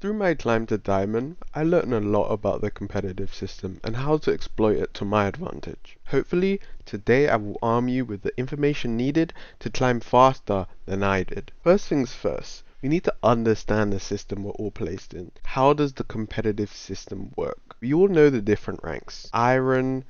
Through my climb to Diamond, I learned a lot about the competitive system and how to exploit it to my advantage. Hopefully, today I will arm you with the information needed to climb faster than I did. First things first, we need to understand the system we're all placed in. How does the competitive system work? We all know the different ranks: iron,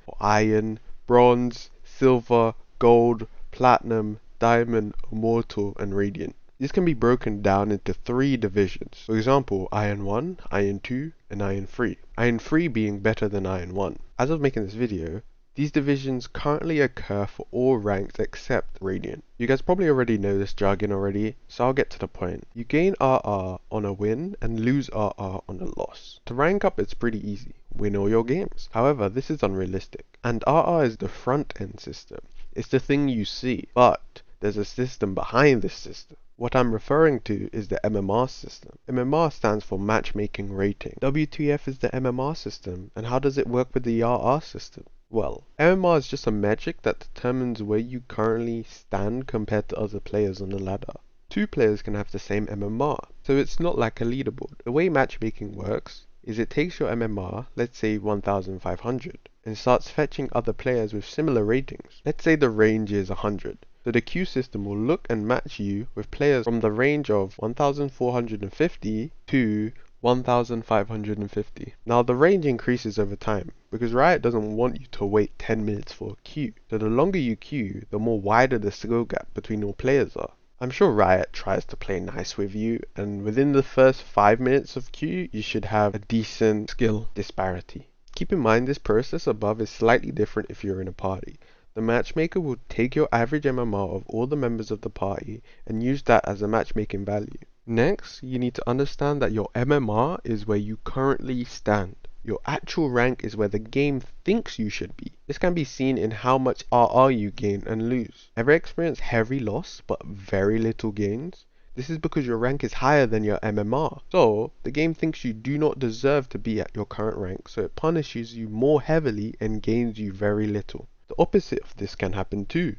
bronze, silver, gold, platinum, diamond, immortal, and radiant. This can be broken down into 3 divisions. For example, Iron 1, Iron 2, and Iron 3. Iron 3 being better than Iron 1. As of making this video, these divisions currently occur for all ranks except Radiant. You guys probably already know this jargon already, so I'll get to the point. You gain RR on a win and lose RR on a loss. To rank up, it's pretty easy. Win all your games. However, this is unrealistic. And RR is the front end system. It's the thing you see, but there's a system behind this system. What I'm referring to is the MMR system. MMR stands for matchmaking rating. WTF is the MMR system, and how does it work with the RR system? Well, MMR is just a metric that determines where you currently stand compared to other players on the ladder. 2 players can have the same MMR, so it's not like a leaderboard. The way matchmaking works is it takes your MMR, let's say 1500, and starts fetching other players with similar ratings. Let's say the range is 100. So the queue system will look and match you with players from the range of 1450 to 1550. Now the range increases over time because Riot doesn't want you to wait 10 minutes for a queue. So the longer you queue, the more wider the skill gap between all players are. I'm sure Riot tries to play nice with you, and within the first 5 minutes of queue, you should have a decent skill disparity. Keep in mind this process above is slightly different if you're in a party. The matchmaker will take your average MMR of all the members of the party and use that as a matchmaking value. Next, you need to understand that your MMR is where you currently stand. Your actual rank is where the game thinks you should be. This can be seen in how much RR you gain and lose. Ever experience heavy loss but very little gains? This is because your rank is higher than your MMR. So, the game thinks you do not deserve to be at your current rank, so it punishes you more heavily and gains you very little. The opposite of this can happen too.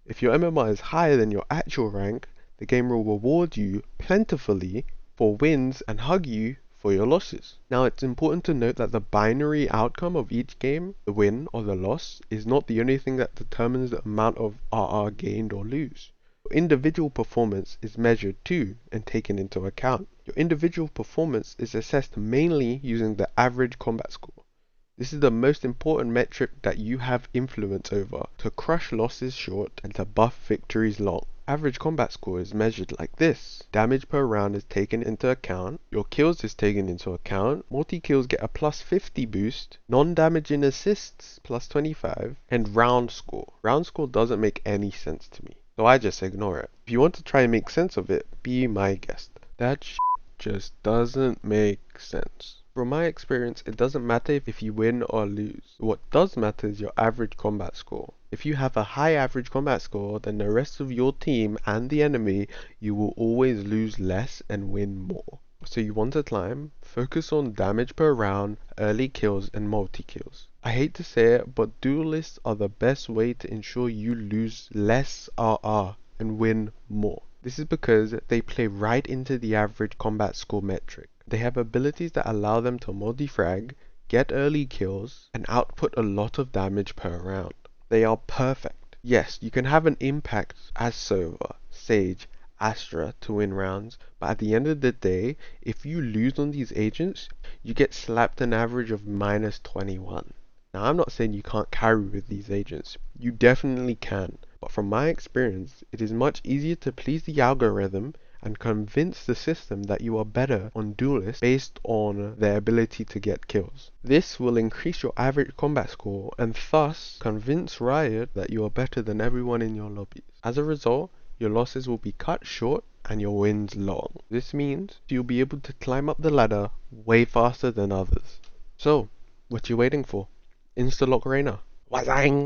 If your MMR is higher than your actual rank, the game will reward you plentifully for wins and hug you for your losses. Now it's important to note that the binary outcome of each game, the win or the loss, is not the only thing that determines the amount of RR gained or lose. Your individual performance is measured too and taken into account. Your individual performance is assessed mainly using the average combat score. This is the most important metric that you have influence over to crush losses short and to buff victories long. Average combat score is measured like this. Damage per round is taken into account, your kills is taken into account, multi-kills get a plus 50 boost, non-damaging assists plus 25, and round score. Round score doesn't make any sense to me, so I just ignore it. If you want to try and make sense of it, be my guest. That just doesn't make sense. From my experience, it doesn't matter if you win or lose. What does matter is your average combat score. If you have a high average combat score than the rest of your team and the enemy, you will always lose less and win more. So you want to climb, focus on damage per round, early kills and multi-kills. I hate to say it, but duelists are the best way to ensure you lose less RR and win more. This is because they play right into the average combat score metric. They have abilities that allow them to multi-frag, get early kills, and output a lot of damage per round. They are perfect. Yes, you can have an impact as Sova, Sage, Astra to win rounds, but at the end of the day, if you lose on these agents, you get slapped an average of -21. Now I'm not saying you can't carry with these agents, you definitely can, but from my experience, it is much easier to please the algorithm and convince the system that you are better on duelists based on their ability to get kills. This will increase your average combat score and thus convince Riot that you are better than everyone in your lobbies. As a result, your losses will be cut short and your wins long. This means you'll be able to climb up the ladder way faster than others. So, what you waiting for? Insta-lock Reina. Wazang!